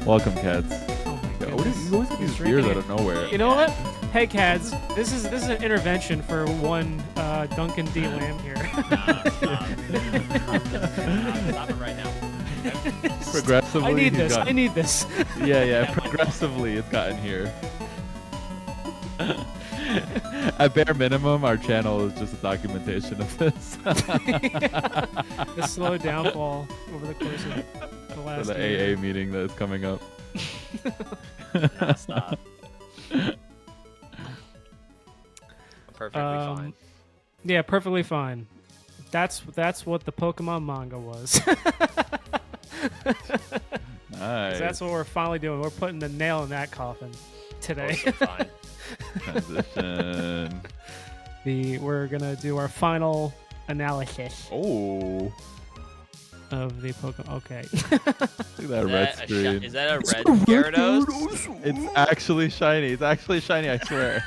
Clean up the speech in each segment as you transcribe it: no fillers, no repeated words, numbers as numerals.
Welcome, cats. Oh my You goodness. always get these He's beers drinking out of nowhere. You know what? Hey, Cads. This is an intervention for one Duncan D. Lamb here. Stop it right now. Progressively, I need he's this. gotten- I need this. Yeah. Progressively, it's gotten here. At bare minimum, our channel is just a documentation of this. The slow downfall over the course of the For last the year. AA meeting that is coming up. No, stop. I'm perfectly fine. Yeah, perfectly fine. That's what the Pokemon manga was. Nice. That's what we're finally doing. We're putting the nail in that coffin today. Also fine. Transition. We're gonna do our final analysis Oh, of the Pokemon. Okay. look at that red screen. Is that a red Gyarados? It's actually shiny. It's actually shiny, I swear.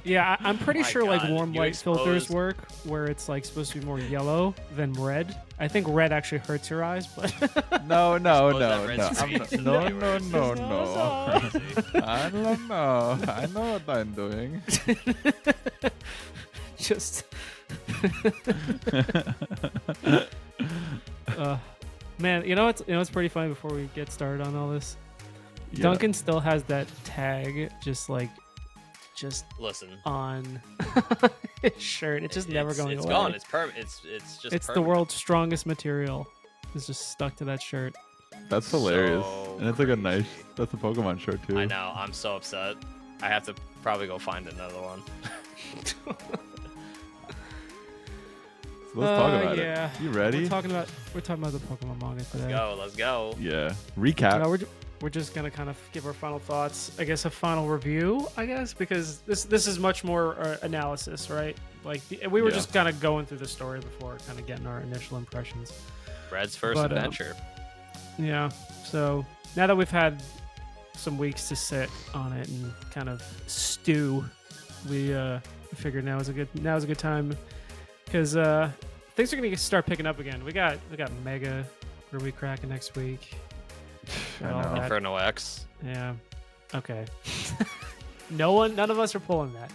Yeah, I'm pretty My sure like God, warm you light filters exposed- work, where it's like supposed to be more yellow than red. I think red actually hurts your eyes, but No. Suppose that red I'm screen not, is no. crazy. I don't know. I know what I'm doing. just man, you know what's pretty funny before we get started on all this? Yeah. Duncan still has that tag just Listen. on his shirt. It's just never going It's away. gone. It's just. It's the permanent. world's strongest material. It's just stuck to that shirt. That's hilarious. So And it's like a crazy. nice, that's a Pokemon shirt too. I know. I'm so upset. I have to probably go find another one. So let's talk about yeah. it. You ready? We're talking about the Pokemon manga today. Let's go. Yeah. Recap. We're just gonna kind of give our final thoughts. I guess a final review. I guess because this is much more analysis, right? Like we were Yeah. just kind of going through the story before, kind of getting our initial impressions. Red's first But, adventure. Yeah. So now that we've had some weeks to sit on it and kind of stew, we figured now is a good time because things are gonna start picking up again. We got Mega Ruby cracking next week. I Got all know. that. Inferno X. Yeah. Okay. None of us are pulling that.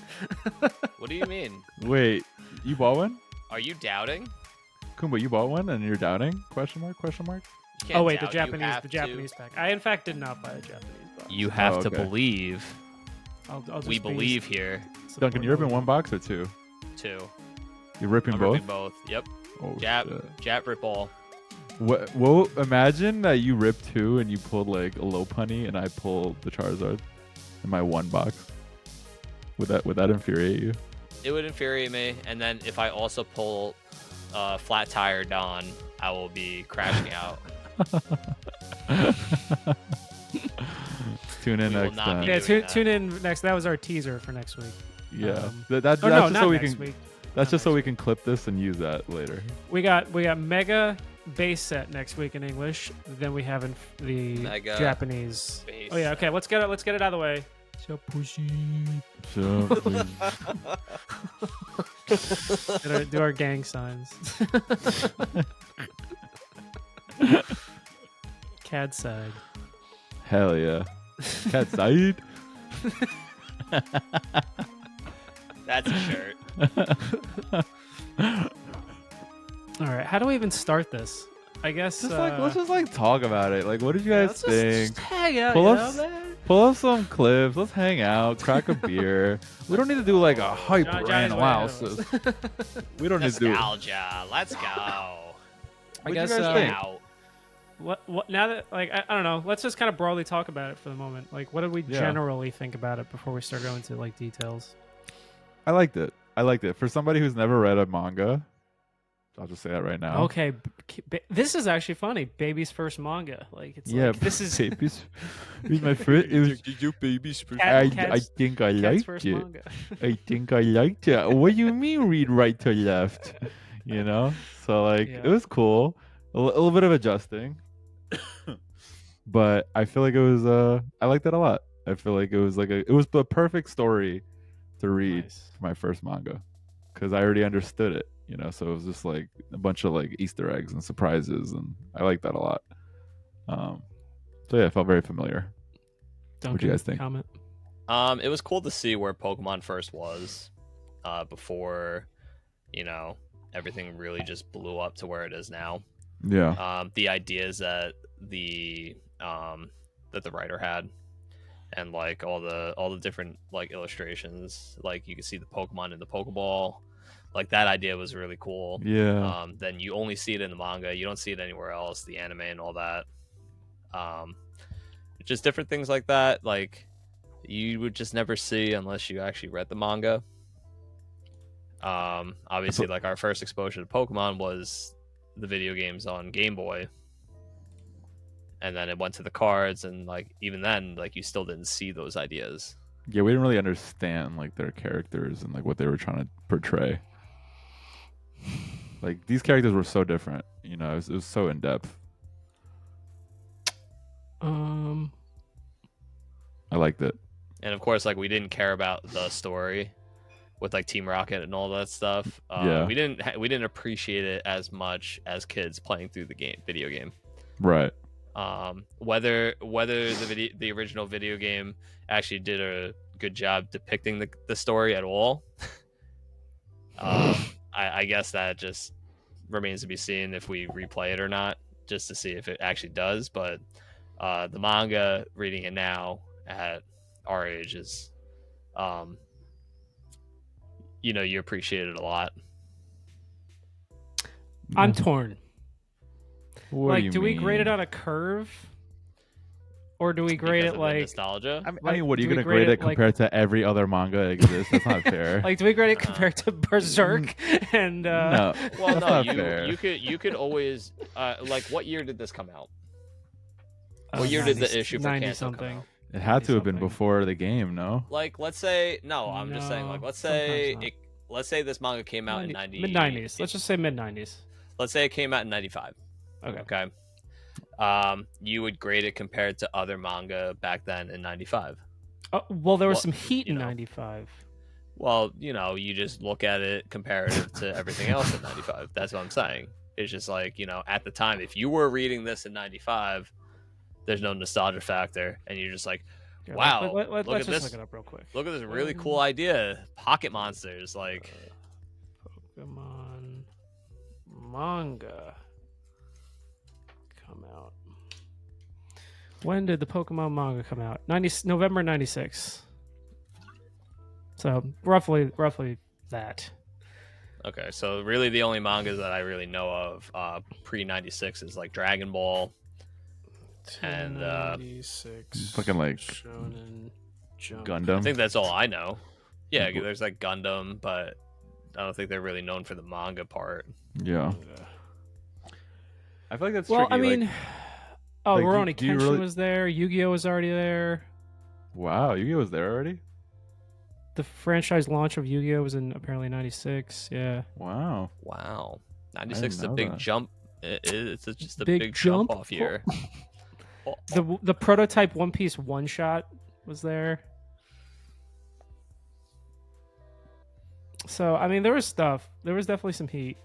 What do you mean? Wait, you bought one? Are you doubting? Kumba, you bought one and you're doubting? Question mark? You can't Oh wait, doubt. the You Japanese have to- pack. I in fact did not buy a Japanese box. You have to okay. believe. I'll just We be believe here. Duncan, you're ripping supportive. one box or two? Too. You're ripping I'm both? ripping both. Yep. Oh, Jab, shit. jab, rip all. What? Well, imagine that you rip two and you pulled like a Lopunny and I pulled the Charizard in my one box. Would that infuriate you? It would infuriate me, and then if I also pull flat tire Dawn, I will be crashing out. Tune in We will next not time. be Yeah, doing that. tune in next. That was our teaser for next week. Yeah, Um, that's Oh no, just not so we next can. week. That's Not just so next we can clip this and use that later. We got Mega base set next week in English. Then we have the Mega Japanese. base Oh yeah, okay. Let's get it out of the way. So do our gang signs. CAD side. Hell yeah, Cat side. That's a shirt. All right, how do we even start this? I guess Just let's just like talk about it. Like, what did you guys let's think? just hang out, Pull you up- know, man. Pull up some clips. Let's hang out. Crack a beer. We don't need to do like a hyper Johnny's way ahead of analysis. We don't need to do. Nostalgia. Let's go. I What'd guess you guys Get think? out. what now that I don't know. Let's just kind of broadly talk about it for the moment. Like, what did we Yeah. generally think about it before we start going into like details? I liked it. For somebody who's never read a manga, I'll just say that right now. Okay, this is actually funny. Baby's first manga. Like, it's Yeah, like this is babies. It was my first. It was. you babies. I Cat's think I Cat's liked first it. manga. I think I liked it. What do you mean read right to left? You know? So like Yeah. it was cool. A little bit of adjusting. But I feel like it was I liked it a lot. I feel like it was the perfect story to read Nice. for my first manga. Because I already understood it. you know. So it was just like a bunch of like Easter eggs and surprises, and I like that a lot. So yeah, it felt very familiar. Duncan, What do you guys think? Comment. It was cool to see where Pokemon first was, before, you know, everything really just blew up to where it is now. Yeah. The ideas that the writer had, and like all the different like illustrations, like you can see the Pokemon in the Pokeball, like that idea was really cool. Yeah. Then you only see it in the manga, you don't see it anywhere else, the anime and all that. Just different things like that, like you would just never see unless you actually read the manga. Obviously, like our first exposure to Pokemon was the video games on Game Boy, and then it went to the cards, and like even then, like you still didn't see those ideas. Yeah, we didn't really understand like their characters and like what they were trying to portray. Like these characters were so different, you know. It was so in depth. I liked it. And of course, like we didn't care about the story with like Team Rocket and all that stuff. Yeah. We didn't appreciate it as much as kids playing through the video game. Right. Whether the original video game actually did a good job depicting the story at all, I guess that just remains to be seen if we replay it or not, just to see if it actually does. But the manga, reading it now at our age, is you appreciate it a lot. I'm torn. What like, do we grade it on a curve, or do we grade Because it of the like nostalgia? I mean, like, what are you do we gonna grade it like- compared to every other manga that exists? That's not fair. like do we grade it compared to Berserk and No, Well, that's no, not fair. you could always like, what year did this come out? What year did the issue for 90 Kanto come something? out? It had to have been something. before the game, no? Like, let's say no. I'm just saying, like, No, let's say sometimes let's say this manga came out in 90 mid 90s. Let's just say mid 90s. Let's say it came out in 95. Okay. Okay. You would grade it compared to other manga back then in 95. Well, there was Well, some heat in you know. 95. Well, you just look at it comparative to everything else in 95. That's what I'm saying. It's just like, at the time, if you were reading this in 95, there's no nostalgia factor, and you're just like, Here, wow, let's look just at this. look it up real quick. Look at this really cool idea. Pocket monsters, like. Pokemon manga come out. When did the Pokemon manga come out? November 96. So roughly that. Okay, so really the only mangas that I really know of pre 96 is like Dragon Ball. And 96 fucking like Shonen Jump. Gundam. I think that's all I know. Yeah, there's like Gundam, but I don't think they're really known for the manga part. Yeah. I feel like that's Well, tricky. I mean, like, Rurouni do you Kenshin really- was there. Yu-Gi-Oh was already there. Wow, Yu-Gi-Oh was there already? The franchise launch of Yu-Gi-Oh was in apparently 96. Yeah. Wow. Wow, 96 is a know big that. jump. It's just a Big big jump jump? off year. The prototype One Piece one shot was there. So I mean, there was stuff. There was definitely some heat.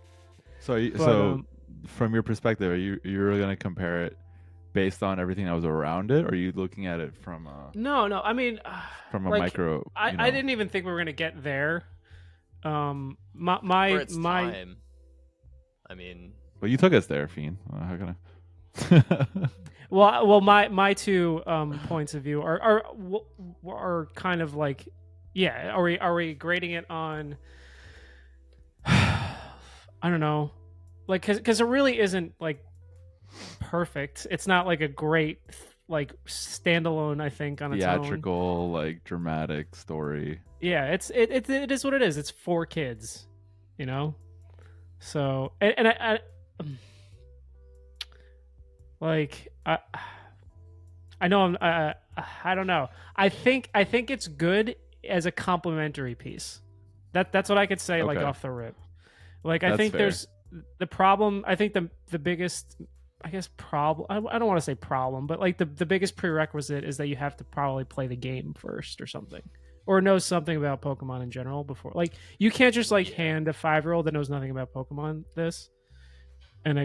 So But, from your perspective, are you really gonna compare it based on everything that was around it, or are you looking at it from No. I mean, from a like, micro? I didn't even think we were gonna get there. For My its time. I mean, Well, you took us there, Fiend. How can I? well, my two points of view are kind of like, yeah. Are we grading it on? I don't know, like because it really isn't like perfect. It's not like a great like standalone. I think on its own. Theatrical, like dramatic story. Yeah, it is what it is. It's for kids, So and I like I know I don't know. I think it's good as a complimentary piece. That's what I could say like Okay. off the rip. Like I That's think fair. there's the problem. I think the biggest problem. I don't want to say problem, but like the biggest prerequisite is that you have to probably play the game first or something, or knows something about Pokemon in general before. Like you can't just like hand a 5-year-old that knows nothing about Pokemon this and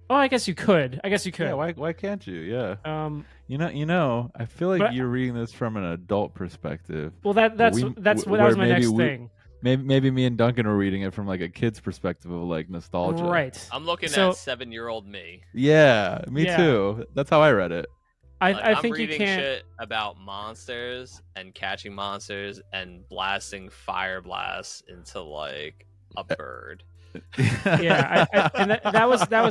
oh, I guess you could. Yeah, why can't you? Yeah. Um, I feel like but you're reading this from an adult perspective. well, but that where was my maybe next thing. maybe me and Duncan are reading it from like a kid's perspective of like nostalgia. Right. I'm looking So- at 7-year-old me. Yeah, me Yeah. too. That's how I read it. Like, I I'm think you reading can't. shit about monsters and catching monsters and blasting fire blasts into like a bird. Yeah, and that was kind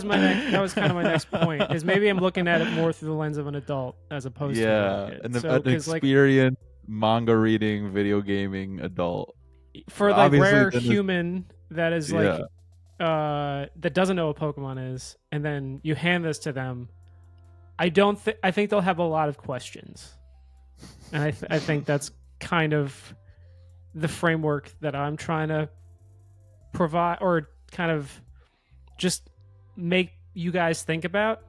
of my next point. Is maybe I'm looking at it more through the lens of an adult as opposed to Yeah, a kid. an So, 'cause, like, experienced manga reading, video gaming adult. for the Obviously, rare then human that is like that doesn't know what Pokemon is, and then you hand this to them, I think they'll have a lot of questions, and I think that's kind of the framework that I'm trying to provide, or kind of just make you guys think about,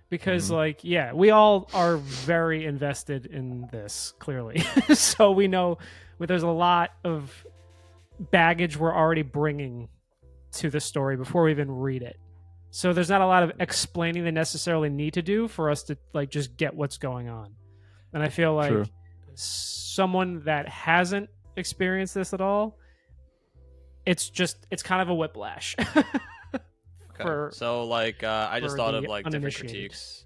because like, yeah, we all are very invested in this, clearly. So we know there's a lot of baggage we're already bringing to the story before we even read it. So there's not a lot of explaining they necessarily need to do for us to like just get what's going on. And I feel like True. someone that hasn't experienced this at all, it's kind of a whiplash. Okay. So like I just for thought the of like different uninitiated. critiques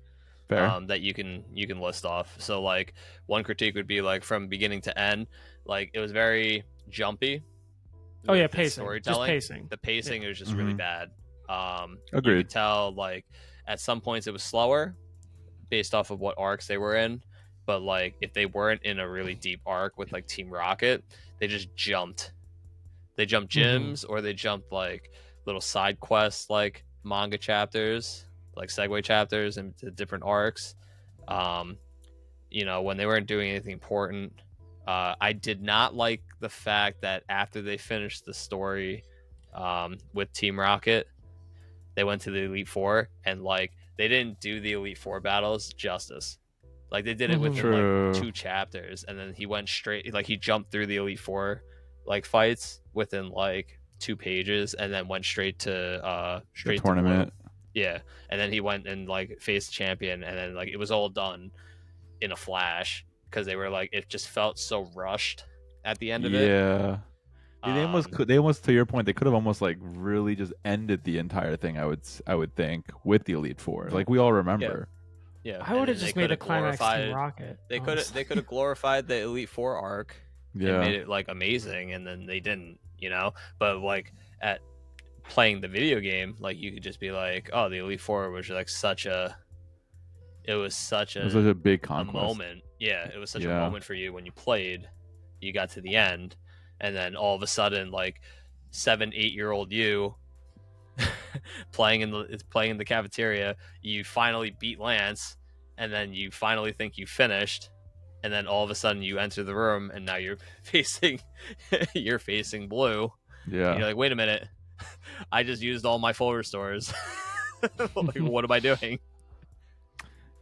Fair. that you can list off. So like one critique would be like from beginning to end, like it was very jumpy. Oh yeah, with the pacing. Just storytelling. pacing. The pacing is just really bad. You Agreed. could tell like at some points it was slower based off of what arcs they were in, but like if they weren't in a really deep arc with like Team Rocket, they just jumped. They jumped gyms or they jumped like little side quests, like manga chapters, like segue chapters into different arcs. When they weren't doing anything important. I did not like the fact that after they finished the story with Team Rocket, they went to the Elite Four, and like they didn't do the Elite Four battles justice. Like they did it within True. like 2 chapters, and then he went straight, like he jumped through the Elite Four like fights within like 2 pages, and then went straight to The to tournament. Blue. Yeah, and then he went and like faced the champion, and then like it was all done in a flash because they were like, it just felt so rushed at the end of it. Yeah. They almost, to your point, they could have almost like really just ended the entire thing. I would think with the Elite Four, like we all remember. Yeah, I would have just made a climax Team Rocket. They could have glorified the Elite Four arc and made it like amazing, and then they didn't, But like at playing the video game, like you could just be like, oh, the Elite Four was like it was such a big a conquest. moment. Yeah, it was such a moment for you when you played. You got to the end, and then all of a sudden, like 7-8-year-old you playing in the cafeteria, you finally beat Lance, and then you finally think you finished, and then all of a sudden you enter the room, and now you're facing Blue. Yeah. And you're like, wait a minute, I just used all my full restores. Like, what am I doing?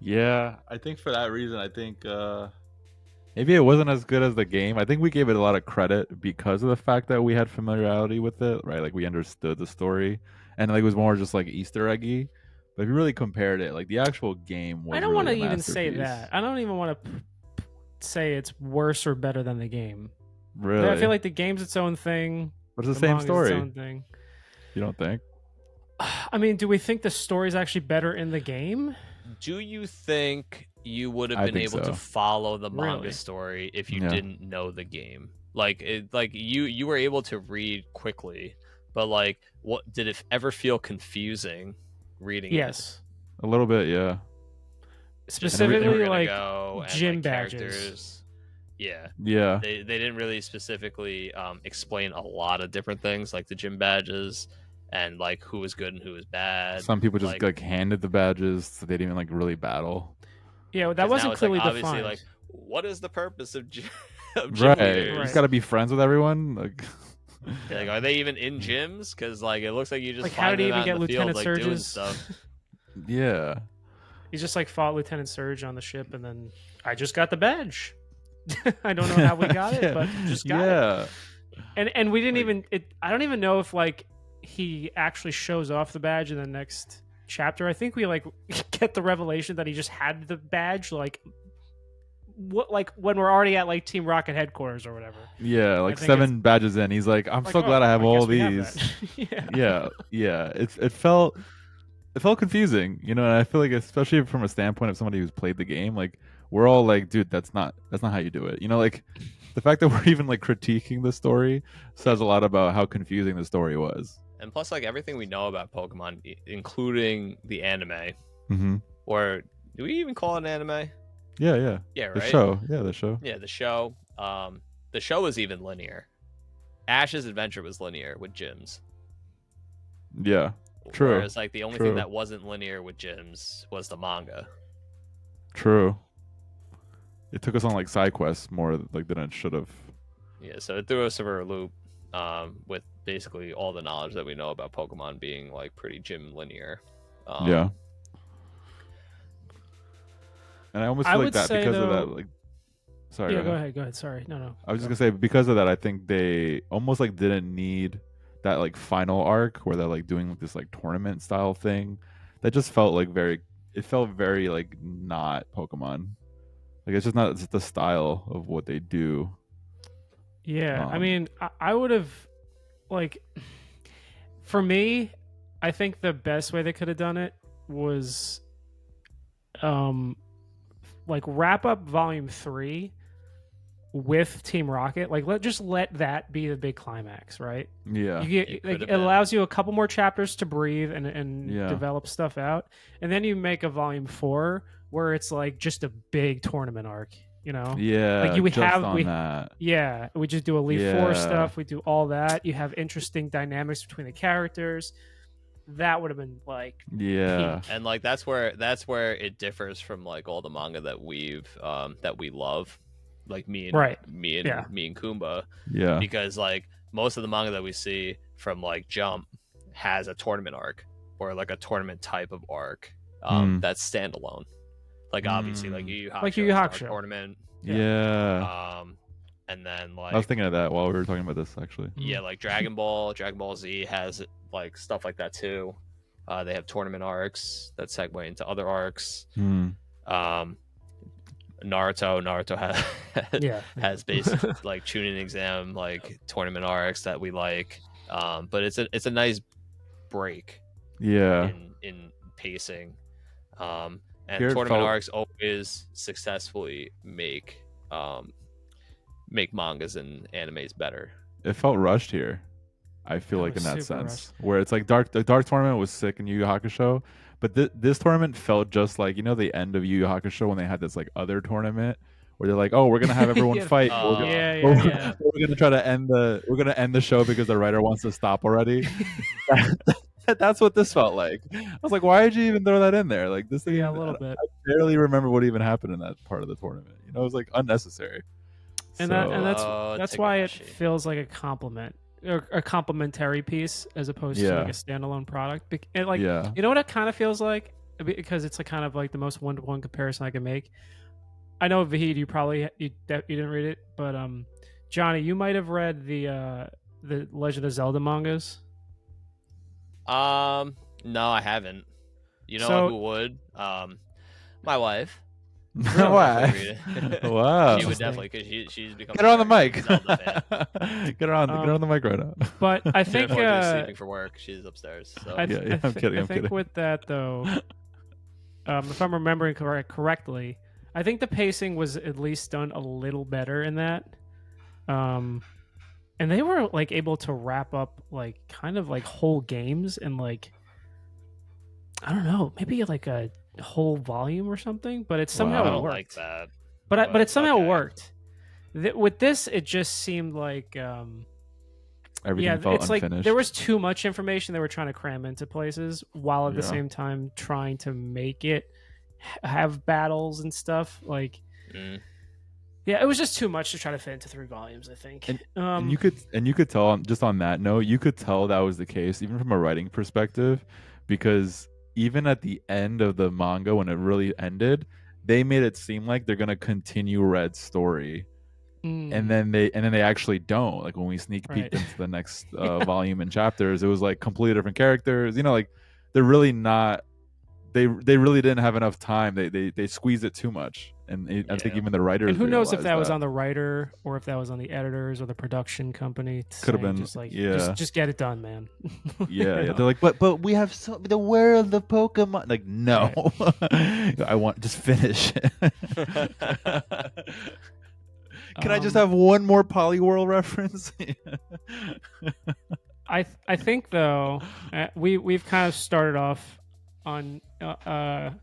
Yeah, I think for that reason, I think maybe it wasn't as good as the game. I think we gave it a lot of credit because of the fact that we had familiarity with it, right? Like we understood the story, and like it was more just like Easter eggy. But if you really compared it, like the actual game was. I don't want to even say that. I don't even want to say it's worse or better than the game. Really, I feel like the game's its own thing. But it's the same manga's story. Its own thing. You don't think? I mean, do we think the story's actually better in the game? Do you think you would have I been think able so. to follow the manga Really? story if you Yeah. didn't know the game? Like, you were able to read quickly, but like, what did it ever feel confusing reading? Yes. A little bit, yeah. It? Specifically, Where we're gonna like go and, gym like, badges. characters. Yeah, Yeah. they didn't really specifically explain a lot of different things, like the gym badges and like who was good and who was bad. Some people just like, like handed the badges, so they didn't even like really battle. Yeah, that 'cause now wasn't it's, like, clearly obviously, defined. like, what is the purpose of of gym Right. leaders? You Right. just gotta be friends with everyone. Like, Yeah, like, are they even in gyms? Because like it looks like you just Like, find how did he them even out in get the field, Lieutenant like, doing Surge's? stuff. yeah. He just like fought Lieutenant Surge on the ship, and then I just got the badge. I don't know how we got it, but just got it. Yeah. And we didn't Like- even it. I don't even know if like he actually shows off the badge in the next chapter. I think we like get the revelation that he just had the badge like when we're already at like Team Rocket headquarters or whatever. Yeah, like think 7 badges in, he's like, I'm Like, so glad I have guess all we have these. that. Yeah. It felt confusing, you know, and I feel like especially from a standpoint of somebody who's played the game, like we're all like, dude, that's not how you do it. You know, like the fact that we're even like critiquing the story says a lot about how confusing the story was. And plus, like everything we know about Pokemon, including the anime, Mm-hmm. or do we even call it an anime? Yeah. Yeah, right. The show. Yeah, the show. Yeah, the show. The show was even linear. Ash's adventure was linear with gyms. Yeah. True. Whereas, like, the only thing that wasn't linear with gyms was the manga. True. It took us on like side quests more like than it should have. Yeah, so it threw us for a loop, with basically all the knowledge that we know about Pokemon being like pretty gym linear. Yeah. And I almost I feel like would that say, because of though- that. Like, sorry. Yeah, go ahead. Sorry, no. I was just gonna say because of that, I think they almost like didn't need that like final arc where they're like doing this like tournament style thing. That just felt like it felt very like not Pokemon. Like it's just not it's the style of what they do. Yeah, I Um, mean, I would have like for me, I think the best way they could have done it was like wrap up volume 3 with Team Rocket. Like just let that be the big climax, right? Yeah. You get It like could've it been. allows you a couple more chapters to breathe and Yeah. develop stuff out. And then you make a volume 4 where it's like just a big tournament arc, you know? Yeah. Like you just have on that. Yeah, we just do Elite Yeah. Four stuff. We do all that. You have interesting dynamics between the characters. That would have been like Yeah. And like that's where it differs from like all the manga that we love, like me and Right. me Yeah. and Kumba, Yeah. because like most of the manga that we see from like Jump has a tournament arc or like a tournament type of arc, that's standalone. Like obviously like Yu Yu Hakusho, Like Yu Yu is our Hakusho. tournament, Yeah. and then like I was thinking of that while we were talking about this actually. yeah, like Dragon Ball Z has like stuff like that too. They have tournament arcs that segue into other arcs. Hmm. Naruto has Yeah. has basic like tuning exam like tournament arcs that we like. But it's a nice break Yeah. in pacing. And Here it tournament felt- arcs always successfully make mangas and animes better. It felt rushed here. I feel It like in was that super sense, where it's like the dark tournament was sick in Yu Yu Hakusho, but this tournament felt just like the end of Yu Yu Hakusho when they had this like other tournament where they're like, oh, we're gonna have everyone Yeah. fight. Oh, We're gonna- Yeah. we're gonna try to end the show because the writer wants to stop already. That's what this felt like. I was like, why did you even throw that in there? Like this thing, Yeah, a little bit. I barely remember what even happened in that part of the tournament. It was like unnecessary. And So, that's why it Takemashi. feels like a compliment or a complementary piece as opposed to Yeah. like a standalone product. And like yeah, you know what it kind of feels like, because it's like kind of like the most one-to-one comparison I can make. I know Vahid, you didn't read it, but Johnny, you might have read the Legend of Zelda mangas. No, I haven't. You know So- who would? My wife. why? Read it. Wow. She would Interesting. definitely, because she's become. Get her on the a mic. Zelda fan. Get her on the mic right now. But I She's think unfortunately sleeping for work. She's upstairs. So. Yeah, I'm kidding, I I'm think kidding. with that though, if I'm remembering correctly, I think the pacing was at least done a little better in that. And they were like able to wrap up like kind of like whole games in like, I don't know, maybe like a whole volume or something, but it I somehow Wow. don't worked. like that. But but it somehow okay. worked. With this, it just seemed like Everything felt it's unfinished. like there was too much information they were trying to cram into places, while at the Yeah. same time trying to make it have battles and stuff. Like, Mm. yeah, it was just too much to try to fit into 3 volumes, I think. And you could tell just on that note, you could tell that was the case even from a writing perspective, because even at the end of the manga when it really ended, they made it seem like they're gonna continue Red's story and then they actually don't. Like when we sneak peeked Right. into the next volume and chapters, it was like completely different characters. You know, like they're really not. They really didn't have enough time. They squeezed it too much, and I think Yeah. even the And writers who knows if realized that was that. on the writer or if that was on the editors or the production company Could have saying been, just like yeah, just get it done, man. yeah, You yeah. know? They're like, but we have the world of Pokemon. Like, no, I want just finish. Can I just have one more Poliwhirl reference? I think though we've kind of started off on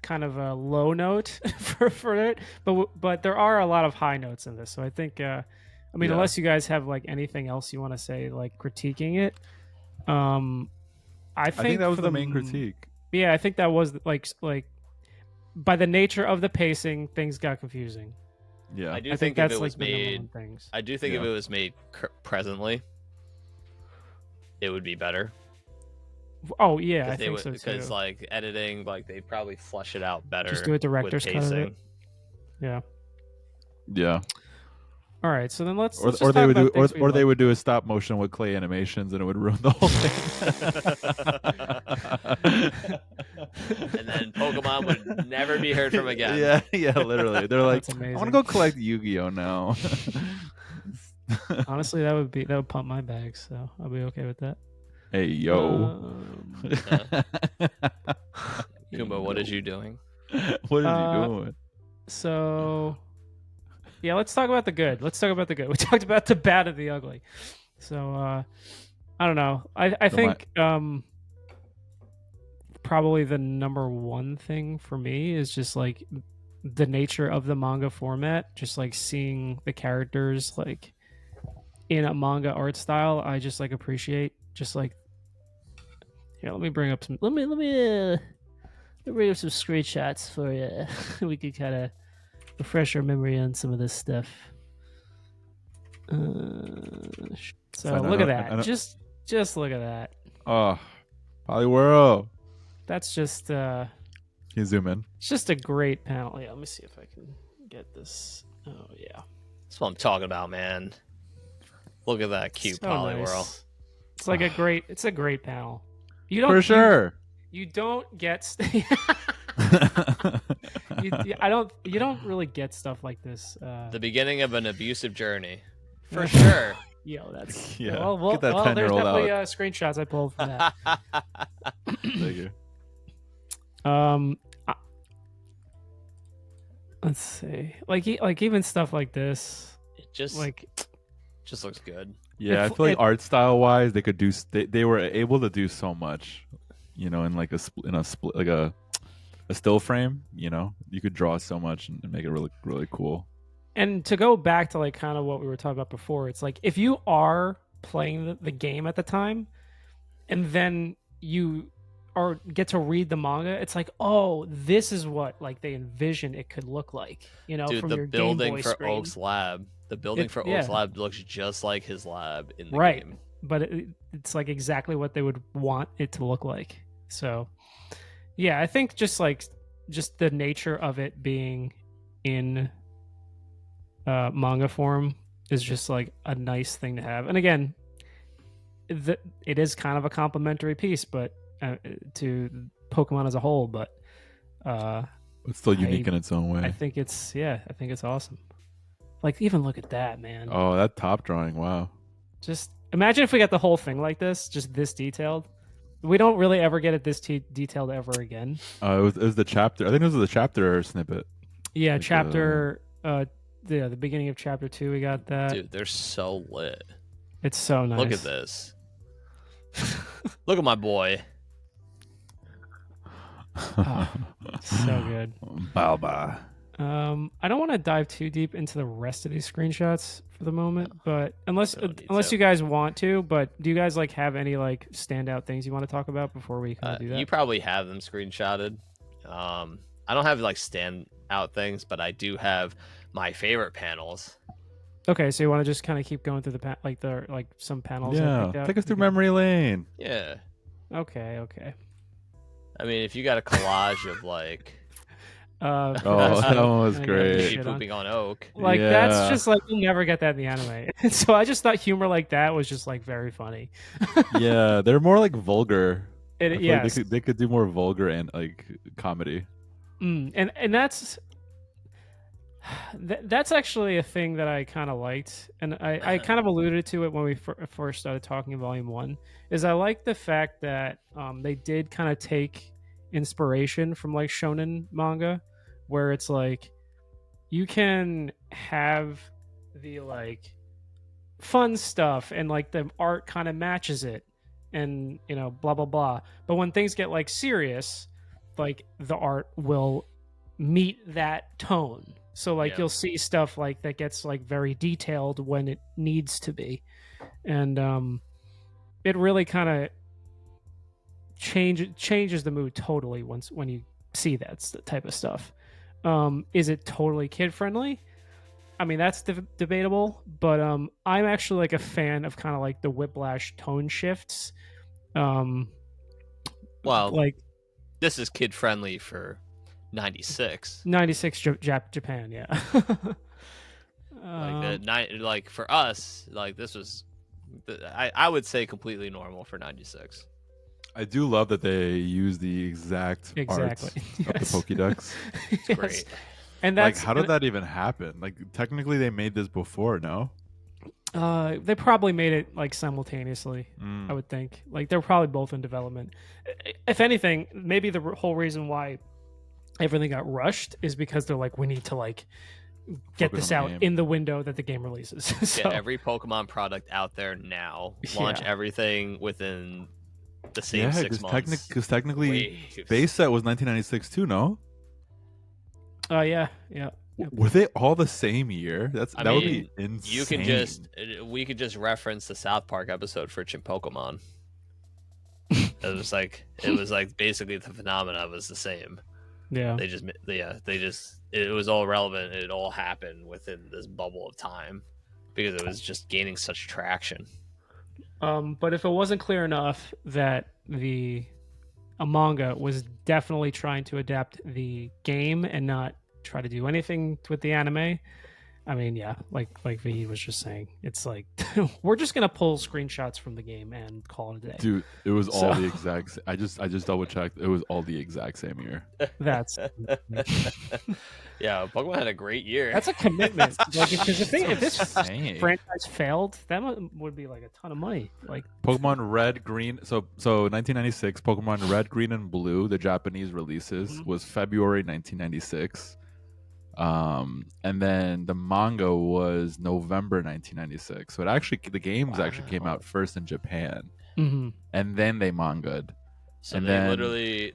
kind of a low note for it, but there are a lot of high notes in this. So I think I mean Yeah. unless you guys have like anything else you want to say like critiquing it, I I think that was for the main critique. Yeah, I think that was like by the nature of the pacing, things got confusing. Yeah, I do I think think if that's it like was the number made, one things. I do think if Yeah. it was made presently, it would be better. Oh yeah, I think so Because too. like editing, like they probably flush it out better. Just do a director's with cut of it. pacing. Yeah. yeah. All right, so then let's Or just they talk would do, about things we or they like. would do a stop motion with clay animations, and it would ruin the whole thing. And then Pokemon would never be heard from again. Yeah, yeah, literally. They're like, That's I want to amazing. go collect Yu-Gi-Oh now. Honestly, that would pump my bags, so I'll be okay with that. Hey yo. Kumba, what is you doing? What is he doing? So, yeah, let's talk about the good. Let's talk about the good. We talked about the bad and the ugly. So, I don't know. I think probably the number one thing for me is just like the nature of the manga format. Just like seeing the characters like in a manga art style, I just like appreciate. Just like, here, let me bring up some. Let me bring up some screenshots for you. We could kind of refresh our memory on some of this stuff. So look at that. Just look at that. Oh, Poliwhirl. That's just Can you zoom in? it's just a great panel. Yeah, let me see if I can get this. Oh yeah. That's what I'm talking about, man. Look at that cute So Poliwhirl. nice. It's like it's a great panel. You don't For sure. You don't get you don't really get stuff like this. The beginning of an abusive journey. For sure. Yo, that's Yeah, Well, get that there's 10-year-old definitely out. screenshots I pulled from that. Thank you. Let's see, like even stuff like this, It just like looks good. Yeah, I feel like art style wise, they could do. They were able to do so much, you know, in like a split like a still frame. You know, you could draw so much and make it really really cool. And to go back to like kind of what we were talking about before, it's like if you are playing the game at the time, and then you or get to read the manga, it's like, oh, this is what like they envision it could look like, you know, Dude, from the your Game building Boy for screen. Oak's lab. The building for Oak's lab looks just like his lab in the Right. game. But it's like exactly what they would want it to look like. So, yeah, I think just the nature of it being in manga form is just like a nice thing to have. And again, it is kind of a complimentary piece, but to Pokemon as a whole. But It's still unique in its own way. I think it's awesome. Like even look at that, man. Oh, that top drawing! Wow. Just imagine if we got the whole thing like this, just this detailed. We don't really ever get it this detailed ever again. It was the chapter. I think it was the chapter snippet. Yeah, Like, chapter. The beginning of chapter 2, we got that. Dude, they're so lit. It's so nice. Look at this. Look at my boy. Oh, so good. Balba. I don't want to dive too deep into the rest of these screenshots for the moment, but unless don't need to. you guys want to, but do you guys like have any like standout things you want to talk about before we kind of do that? You probably have them screenshotted. I don't have like standout things, but I do have my favorite panels. Okay, so you want to just kind of keep going through some panels? I Yeah, picked out? take us through memory lane. Yeah. Okay. I mean, if you got a collage of like For Oh, best that note, one was and I got great. Luffy shit on. pooping on Oak. Like that's Yeah. just like you'll never get that in the anime. So I just thought humor like that was just like very funny. Yeah, they're more like vulgar. I feel like Yes, they could do more vulgar and like comedy. and that's actually a thing that I kind of liked, and I kind of alluded to it when we first started talking in Volume One. Is I like the fact that they did kind of take inspiration from like shonen manga, where it's like you can have the like fun stuff and like the art kind of matches it, and you know blah blah blah. But when things get like serious, like the art will meet that tone. So like Yeah. you'll see stuff like that gets like very detailed when it needs to be, and it really kind of changes the mood totally once when you see that type of stuff. Is it totally kid friendly? I mean that's debatable, but I'm actually like a fan of kind of like the whiplash tone shifts. Um, Well, like this is kid friendly for 96. 96 Japan, yeah. Like like for us, like this was, I would say completely normal for 96. I do love that they use the exact Exactly. art of the Pokédex. It's great. And Like, that's how did that even happen? Like, technically, they made this before, no? they probably made it like simultaneously. Mm. I would think like they're probably both in development. If anything, maybe the whole reason why everything got rushed is because they're like we need to like get Focus this on the out game. in the window that the game releases. So Get every Pokemon product out there now. Launch Yeah. everything within the same Yeah, 6 months. because technically, Waves. base set was 1996 too, no? yeah. Were they all the same year? I that would mean, be insane. You can just we could just reference the South Park episode for Pokemon. It was like basically the phenomena was the same. Yeah. They just it was all relevant. It all happened within this bubble of time because it was just gaining such traction. But if it wasn't clear enough that a manga was definitely trying to adapt the game and not try to do anything with the anime, I mean, yeah, like V was just saying, it's like we're just gonna pull screenshots from the game and call it a day. Dude, it was So- all the exact. I just double checked. It was all the exact same year. That's Yeah, Pokemon had a great year. that's a commitment. Like, because if this Insane. franchise failed, that would be like a ton of money. Like, Pokemon Red, Green. So 1996, Pokemon Red, Green, and Blue. The Japanese releases was February 1996. And then the manga was November 1996. So the games actually came out first in Japan, mhm. and then they mangaed. So and they then-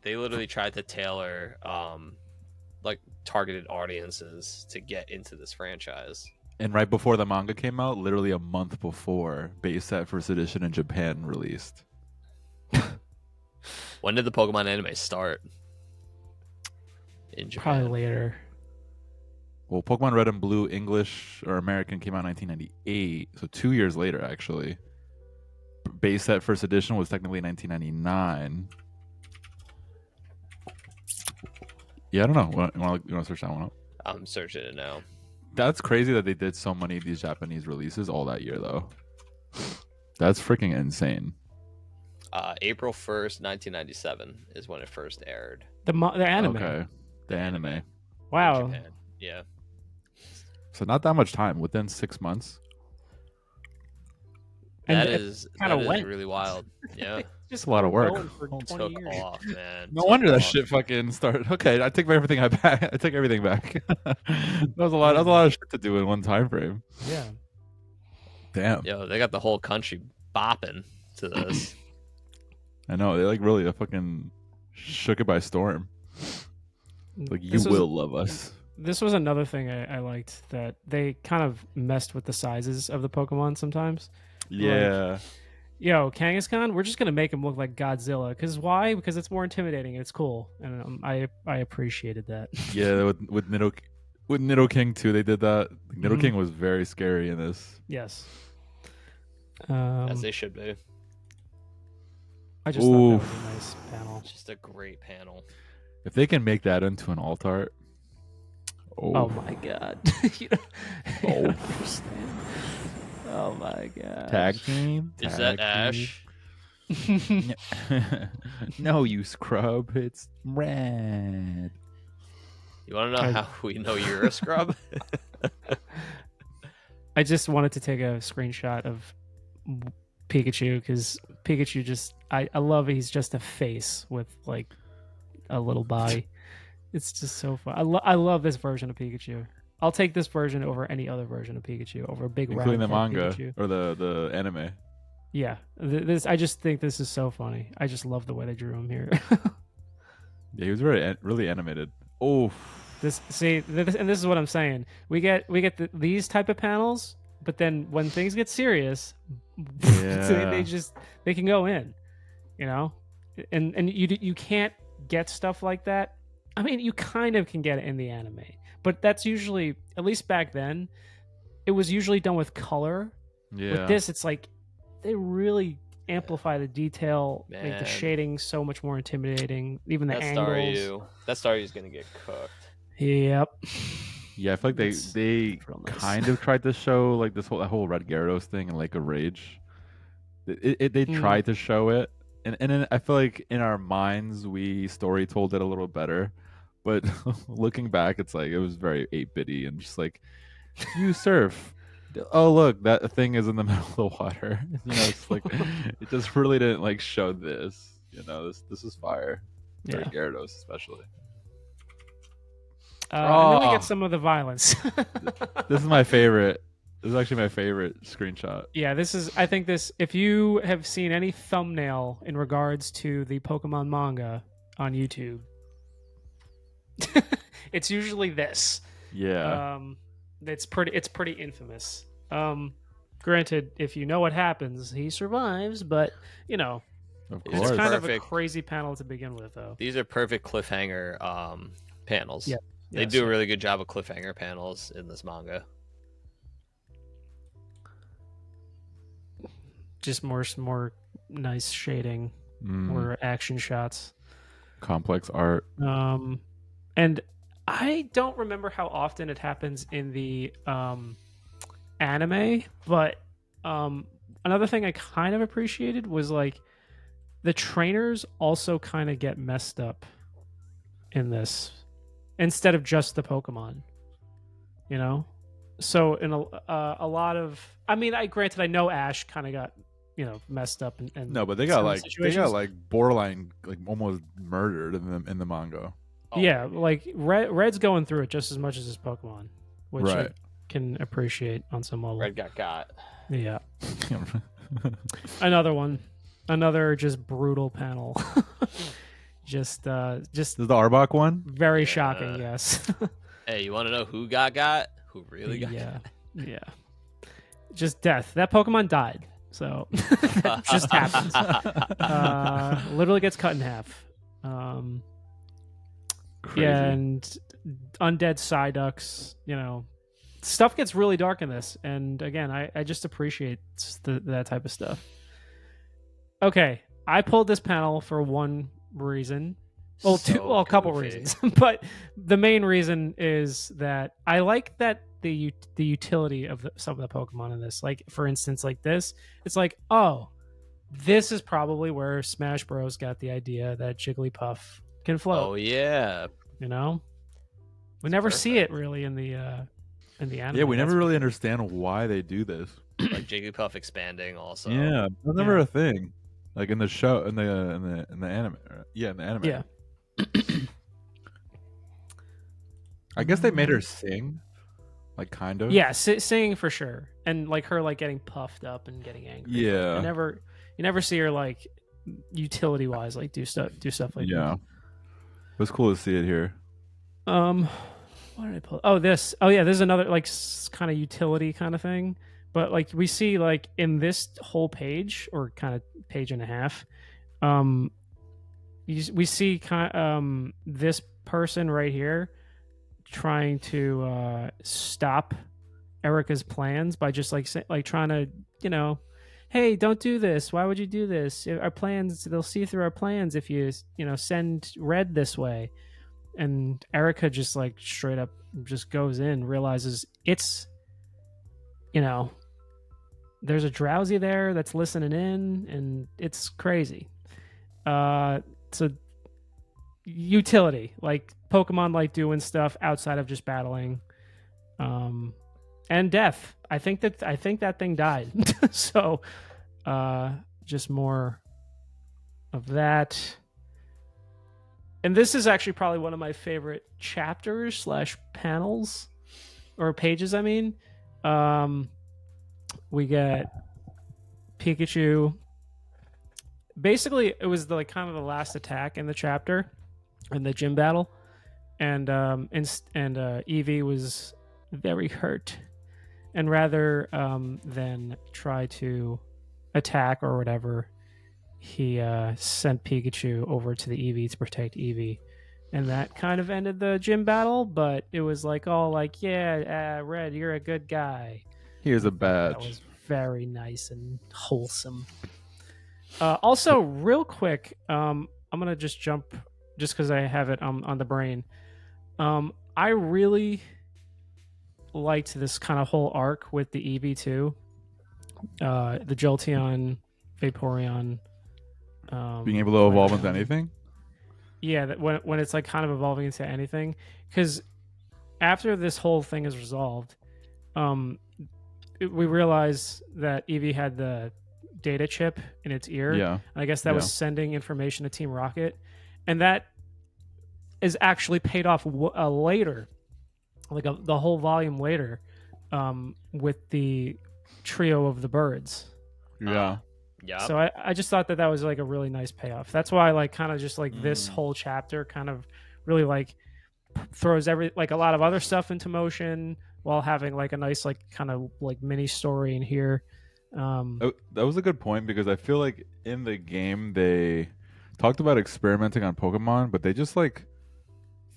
literally tried to tailor like targeted audiences to get into this franchise. And right before the manga came out, literally a month before, base set first edition in Japan released. When did the Pokemon anime start? In Japan. Probably later. Well, Pokemon Red and Blue English or American came out in 1998, so 2 years later actually. Base set first edition was technically 1999. Yeah, I don't know. You want to search that one up? I'm searching it now. That's crazy that they did so many of these Japanese releases all that year, though. That's freaking insane. April 1st, 1997 is when it first aired. The anime. Okay, the anime. in Wow. Japan. Yeah. So not that much time. Within 6 months. And That it is kinda that is went. really wild. Yeah. Just a lot of work. going for 20 Took years. off, man. No Took wonder that off. shit fucking started. Okay, I take everything back. I take everything back. that was a lot. That was a lot of shit to do in one time frame. Yeah. Damn. Yo, they got the whole country bopping to this. I know they like really fucking shook it by storm. Like you This was- will love us. This was another thing I liked, that they kind of messed with the sizes of the Pokemon sometimes. Yeah. Yo, Kangaskhan, we're just gonna make him look like Godzilla. Because why? Because it's more intimidating and it's cool, and I appreciated that. Yeah. With Nidoking too, they did that. Nidoking Mhm. was very scary in this. Yes. As they should be. I just thought that was Oof. a nice panel. Just a great panel. If they can make that into an alt art, Oh my god. You don't Oh. understand. Oh my god. Tag team. Is that Tag team. Ash? No, you scrub. It's red. You want to know how we know you're a scrub? I just wanted to take a screenshot of Pikachu because Pikachu just I love it. He's just a face with like a little body. It's just so fun. I love this version of Pikachu. I'll take this version over any other version of Pikachu over a big Including the round head manga Pikachu. or the anime. Yeah, this I just think this is so funny. I just love the way they drew him here. Yeah, he was really animated. Oh, and this is what I'm saying. We get these type of panels, but then when things get serious, yeah. they can go in, you know, and you can't get stuff like that. I mean, you kind of can get it in the anime, but that's usually, at least back then, it was usually done with color. Yeah. With this, it's like they really amplify the detail, make the Man. shading so much more intimidating. Even the That angles. Staryu's gonna get cooked. Yep. Yeah, I feel like It's they real nice. kind of tried to show like that whole Red Gyarados thing in Lake of Rage. They tried to show it, and then I feel like in our minds we story told it a little better, but looking back, it's like it was very 8-bitty and just like you surf. Oh look, that thing is in the middle of the water. You know, it's like it just really didn't like show this. You know, this is fire. Yeah. Red Gyarados especially. And then we get some of the violence. This is my favorite. This is actually my favorite screenshot. Yeah, I think this, if you have seen any thumbnail in regards to the Pokemon manga on YouTube, it's usually this. Yeah. It's pretty infamous. Granted, if you know what happens, he survives, but you know, Of It's it's course. kind of a Perfect. crazy panel to begin with, though. These are perfect cliffhanger panels. Yeah. They do a really good job of cliffhanger panels in this manga. Just more nice shading, more action shots. Complex art. And I don't remember how often it happens in the anime, but another thing I kind of appreciated was like the trainers also kind of get messed up in this instead of just the Pokemon, you know. So in a lot of, I mean, I know Ash kind of got, you know, messed up and No, but they got like borderline like almost murdered in the manga. Yeah, like Red's going through it just as much as his Pokemon, which I can appreciate on some level. Red got. Yeah. Another just brutal panel. just This is the Arbok one. very shocking. Yes. Hey, you want to know who got? Who really got? Yeah. Just death. That Pokemon died, so that just happens. Literally gets cut in half. Crazy. Yeah, and undead Psyducks, you know, stuff gets really dark in this, and again, I just appreciate that type of stuff. Okay, I pulled this panel for one reason. Well, a couple reasons, but the main reason is that I like that the utility of some of the Pokemon in this. Like, for instance, like this, it's like, oh, this is probably where Smash Bros got the idea that Jigglypuff can float. Oh yeah, you know, we never see it really in the anime. Yeah, we never really understand why they do this. like Jigglypuff expanding also. Yeah, that's never a thing. Like in the show, in the anime. Yeah, in the anime. Yeah. I guess they made her sing, like kind of. Yeah, singing for sure, and like her like getting puffed up and getting angry. Yeah. You never see her like utility wise like do stuff like Yeah. It was cool to see it here. What did I pull? Oh, this. Oh yeah, there's another like kind of utility kind of thing. But like we see like in this whole page or kind of page and a half, we see this person right here trying to stop Erica's plans by just like trying to, you know, hey, don't do this. Why would you do this? Our plans, they'll see through our plans if you know, send Red this way. and Erica just like straight up just goes in, realizes it's, there's a drowsy there that's listening in, and it's crazy. So utility, like Pokemon like doing stuff outside of just battling, and death. I think that thing died. So just more of that. And this is actually probably one of my favorite chapters / panels or pages. I mean, we get Pikachu. Basically, it was the kind of the last attack in the chapter, in the gym battle, and Eevee was very hurt, and rather than try to attack or whatever, he sent Pikachu over to the Eevee to protect Eevee, and that kind of ended the gym battle. But it was like all like, yeah, Red, you're a good guy. Here's a That badge. was very nice and wholesome. Also, real quick, I'm gonna just jump just because I have it on the brain. I really liked this kind of whole arc with the Eevee too. The Jolteon, Vaporeon. Being able to evolve into anything. Yeah, that when it's like kind of evolving into anything, because after this whole thing is resolved, we realize that Eevee had the data chip in its ear. Yeah. I guess that was sending information to Team Rocket, and that is actually paid off later, like the whole volume later, with the trio of the birds. Yeah. Yeah. So I just thought that was like a really nice payoff. That's why like kind of just like this whole chapter kind of really like throws a lot of other stuff into motion while having like a nice like kind of like mini story in here. That was a good point, because I feel like in the game they talked about experimenting on Pokemon, but they just like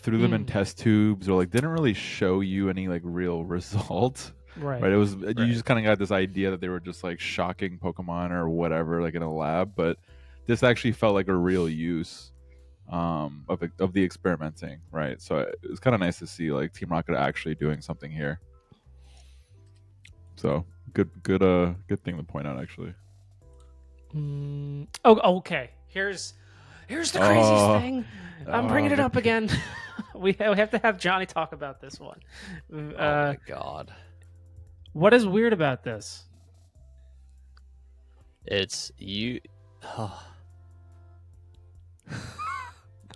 threw them in test tubes, or like didn't really show you any like real result. Right. It was you just kind of got this idea that they were just like shocking Pokemon or whatever, like in a lab. But this actually felt like a real use of the experimenting, right? So it was kind of nice to see like Team Rocket actually doing something here. So good thing to point out, actually. Oh, okay. Here's the craziest thing. I'm bringing it up again. We have to have Johnny talk about this one. Oh my god. What is weird about this? It's you. Oh.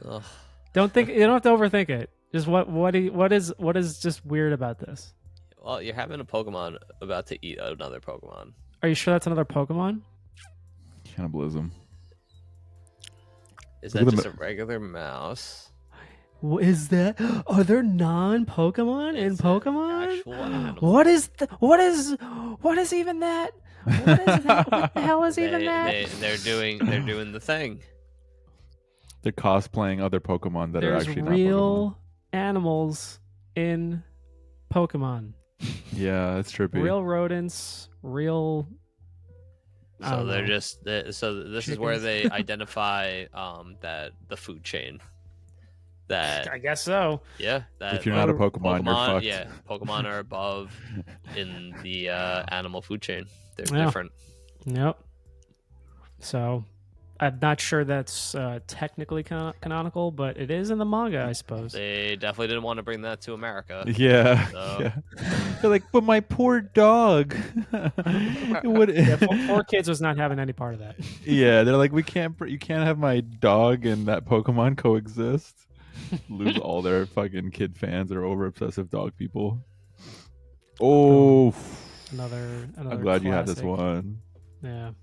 You don't have to overthink it. Just what is just weird about this? Well, you're having a Pokemon about to eat another Pokemon. Are you sure that's another Pokemon? Cannibalism. Is that just a regular mouse? What is that? Are there non-Pokemon in Pokemon? Actual animal. What is even that? What is that? What the hell is even that? They're doing the thing. They're cosplaying other Pokemon that are actually not real Pokemon. Animals in Pokemon. Yeah, that's trippy. Real rodents, real. So they're just so this is where they identify that the food chain. That I guess so. Yeah. That, if you're not a Pokemon, you're fucked. Yeah, Pokemon are above in the animal food chain. They're different. Yep. So I'm not sure that's technically canonical, but it is in the manga, I suppose. They definitely didn't want to bring that to America. Yeah. So. Yeah. They're like, but my poor dog. Poor Kids was not having any part of that. Yeah, they're like, you can't have my dog and that Pokemon coexist. Lose all their fucking kid fans or over obsessive dog people. Oh, another I'm glad you had this classic. one.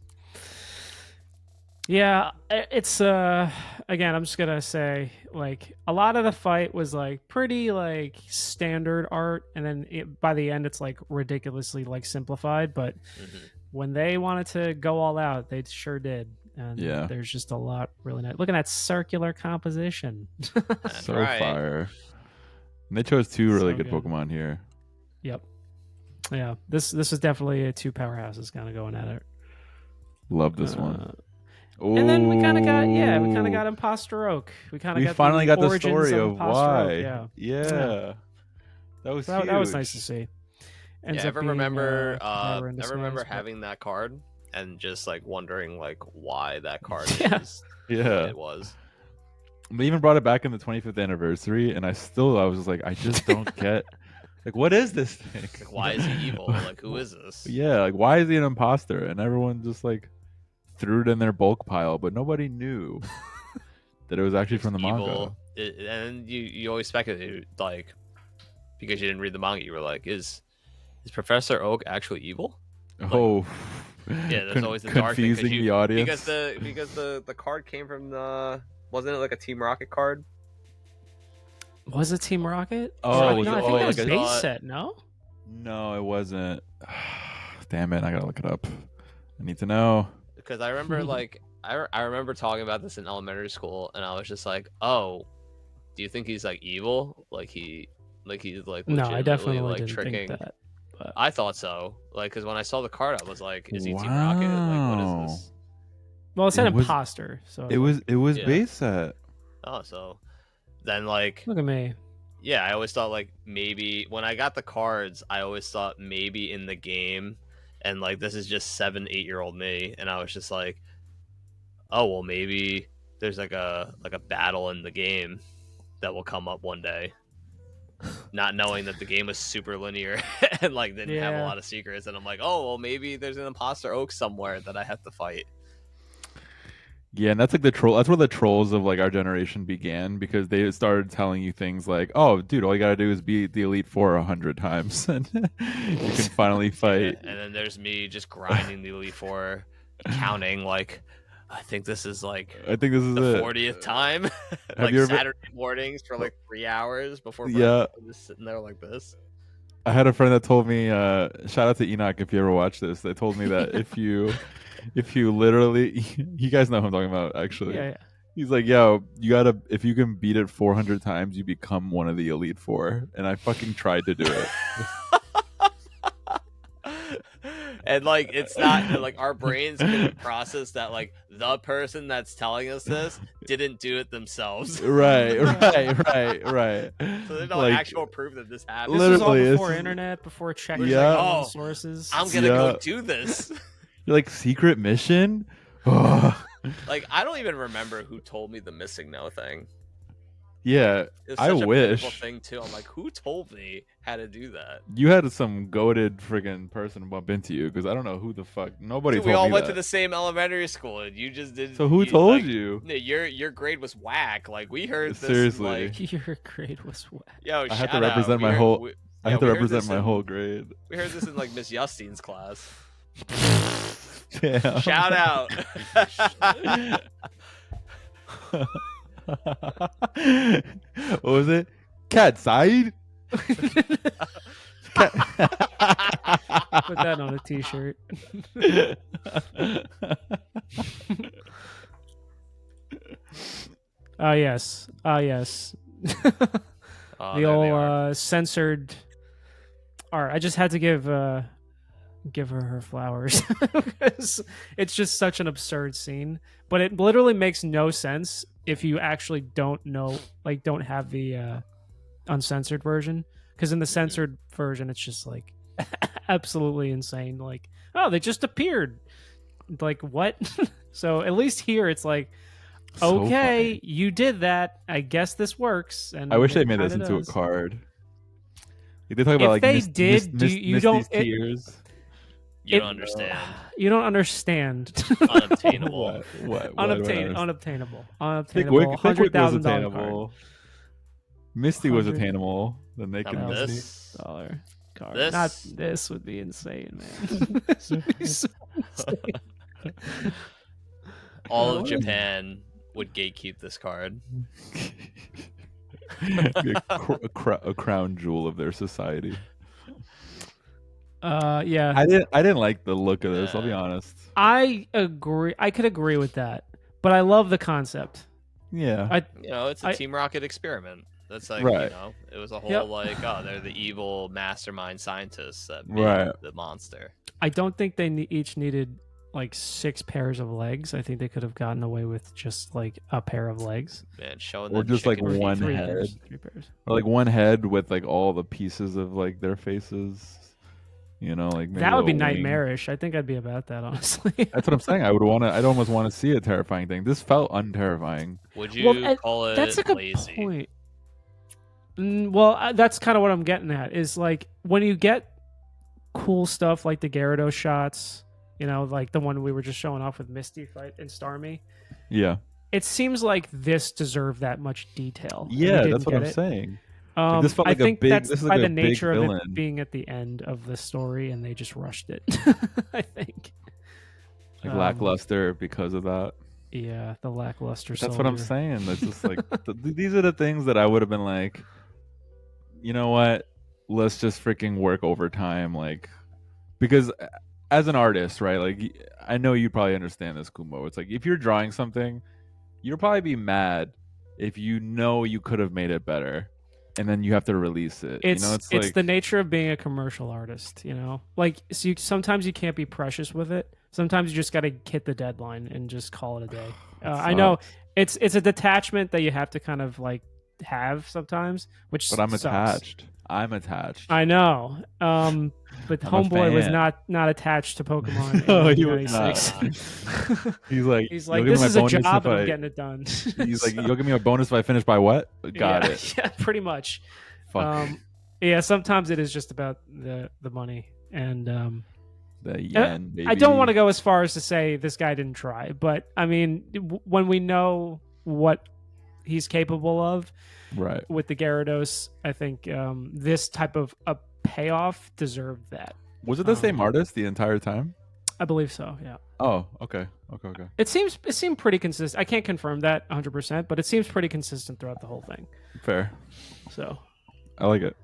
Yeah, it's again, I'm just gonna say like a lot of the fight was like pretty like standard art, and then by the end it's like ridiculously like simplified, but when they wanted to go all out, they sure did. And there's just a lot really nice. Look at that circular composition. So right. Fire. And they chose two really good good Pokemon here. Yep. Yeah. This is definitely two powerhouses kind of going at it. Love this one. And then we kind of Ooh. got Imposter Oak. We kind of We got finally the got the origins story of of Imposter Oak. why. Yeah, Yeah. That was so that was nice to huge. see. Yeah, Ends up ever being remember Never in ever remember Disguise, but having that card and just like wondering like why that card yeah, is the way Yeah. it was. We even brought it back in the 25th anniversary, and I was just like, I just don't get, like, what is this thing? Like, why is he evil? Like, who is this? Yeah, like, why is he an imposter? And everyone just like threw it in their bulk pile, but nobody knew that it was actually Just from the manga. evil. And you always speculate like because you didn't read the manga, you were like, is Professor Oak actually evil? Like, Oh, yeah, there's always the dark thing confusing the audience. because the card came from the wasn't it like a Team Rocket card? was it Team Rocket? Oh, Or, was no, it- I think oh, it was like a- base set. No, No, it wasn't. Damn it! I gotta look it up. I need to know. Because I remember like I remember talking about this in elementary school, and I was just like, oh, do you think he's like evil? He's like no, I legitimately definitely like didn't tricking. think that. But I thought so. Like, because when I saw the card, I was like, is he Team Rocket? Like, what is this? well, it said It was- imposter. So It was Yeah. base set. Oh, so then like look at me. yeah, I always thought like maybe when I got the cards, I always thought maybe in the game, and like this is just 7, 8-year-old me, and I was just like, oh well, maybe there's like a battle in the game that will come up one day. Not knowing that the game was super linear and like didn't have a Yeah. lot of secrets, and I'm like, oh well, maybe there's an imposter oak somewhere that I have to fight. Yeah, and that's like the troll. That's where the trolls of like our generation began because they started telling you things like, "Oh, dude, all you gotta do is beat the Elite Four 100 times, and you can finally fight." Yeah, and then there's me just grinding the Elite Four, counting like, I think this is like I think this is the it. 40th time, Have like you ever- Saturday mornings for like 3 hours before Yeah. breakfast, just sitting there like this. I had a friend that told me, shout out to Enoch if you ever watch this. They told me that if you literally, you guys know who I'm talking about, actually. Yeah, He's like, yo, you gotta, if you can beat it 400 times, you become one of the Elite Four. And I fucking tried to do it. And like it's not like our brains couldn't process that like the person that's telling us this didn't do it themselves. Right. So there's no Like, actual proof that this happened. this was all Literally, before this is- internet, before checking Yeah. all Oh, the sources. I'm gonna Yeah. go do this. You're like, secret mission? Ugh. Like I don't even remember who told me the missing no thing. Yeah, It's I such a pitiful wish. thing too. I'm like, who told me how to do that? You had some goaded friggin' person bump into you because I don't know who the fuck. Nobody Dude, told we all me went that. to the same elementary school, and you just did. So who told like, you? no, your grade was whack. Like we heard this. Seriously. Like, Your grade was whack. yo, I have to shout represent out. my We heard- whole- we- I yeah, have to we heard represent this my in- whole grade. We heard this in like Miss Yustine's class. Damn. Shout out. What was it? Cat side? Put that on a t-shirt. Yes. Yes. Oh, The there old they are. censored art. I just had to give her her flowers because it's just such an absurd scene. But it literally makes no sense if you actually don't know, like, don't have the uncensored version. Because in the censored version, it's just like absolutely insane. Like, oh, they just appeared. Like, what? So at least here, it's like, So okay, funny. you did that. I guess this works. And I wish they it made this kinda into a does. card. Like, they talk about If like they did, you don't- Misty's tears. You it- don't understand. You don't understand. Unobtainable. What? Unobtainable. Thick Unobtainable. Wick was $100,000 attainable. Misty was 100. attainable. The naked Now Misty. this, dollar card. This- Not this would be insane, man. This would be so insane. all of Japan would gatekeep this card. Be a crown jewel of their society. Yeah. I didn't like the look of this. I'll be honest. I agree. I could agree with that, but I love the concept. Yeah. You know, it's a I- Team Rocket experiment. That's like, Right. you know, it was a whole Yep. like, oh, they're the evil mastermind scientists that made Right. the monster. I don't think they each needed like 6 pairs of legs. I think they could have gotten away with just like a pair of legs. Man, showing Or them just like chicken feet. one 3 head, pairs. 3 pairs. or like one head with like all the pieces of like their faces. You know, like maybe That a would be little wing. nightmarish. I think I'd be about that, honestly. That's what I'm saying. I'd almost want to see a terrifying thing. This felt unterrifying. Would you call it that's a good lazy? point. Well, that's kind of what I'm getting at. Is like when you get cool stuff like the Gyarados shots, you know, like the one we were just showing off with Misty fight and Starmie. Yeah. It seems like this deserved that much detail. and we Yeah, didn't that's what get I'm it. saying. Like, this felt I like a think big- that's this is by like the a big nature of villain. it being at the end of the story, and they just rushed it. I think. Like lackluster because of that. Yeah, the lackluster. That's what I'm soldier. saying. That's just like these are the things that I would have been like, you know what? Let's just freaking work overtime, like, because as an artist, right? Like, I know you probably understand this, Kumo. It's like if you're drawing something, you'll probably be mad if you know you could have made it better, and then you have to release it. It's you know, it's it's like the nature of being a commercial artist. You know, like so sometimes you can't be precious with it. Sometimes you just got to hit the deadline and just call it a day. I know it's a detachment that you have to kind of like have sometimes, which but I'm sucks. attached. I'm attached. I know. But I'm a Homeboy was fan. not attached to Pokemon No, in he was 1996. He's like, He's "You'll like, give me this my is a bonus job if and I'm I-" getting it done. He's like, So, "You'll give me a bonus if I finish by what?" Got yeah, it. Yeah, pretty much. Fuck Yeah, sometimes it is just about the money, and the yen, baby. I don't want to go as far as to say this guy didn't try, but I mean, when we know what he's capable of Right. with the Gyarados, I think this type of a payoff deserved that. Was it the same artist the entire time? I believe so. Yeah. Oh, okay. It seemed pretty consistent. I can't confirm that 100%, but it seems pretty consistent throughout the whole thing. Fair. So, I like it.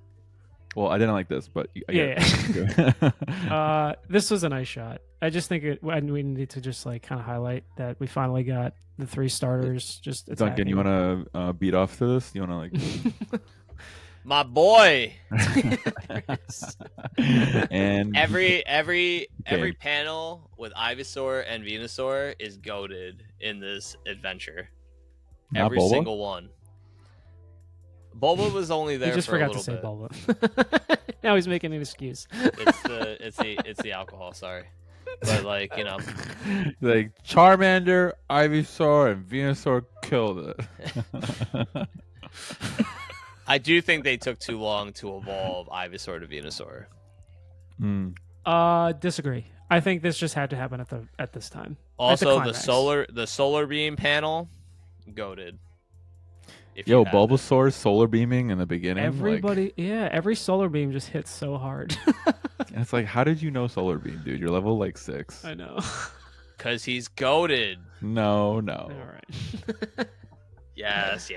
Well, I didn't like this, but I get yeah. This was a nice shot. I just think we need to just like kind of highlight that we finally got the 3 starters. Just Duncan, attacking. you want to beat off to this? You want to like My boy. and Every Okay. panel with Ivysaur and Venusaur is goated in this adventure. Not Every Bulba? single one. Bulba was only there He just for a forgot to little say bit. Bulba. Now he's making an excuse. It's the alcohol, sorry. But like, you know, like Charmander, Ivysaur, and Venusaur killed it. I do think they took too long to evolve Ivysaur to Venusaur. Disagree. I think this just had to happen at this time. Also, the climax. solar beam panel, goated. Yo, Bulbasaur solar beaming in the beginning. Everybody, every solar beam just hits so hard. And it's like, how did you know solar beam, dude? You're level like 6. I know. Because he's goated. No. All right. Yes.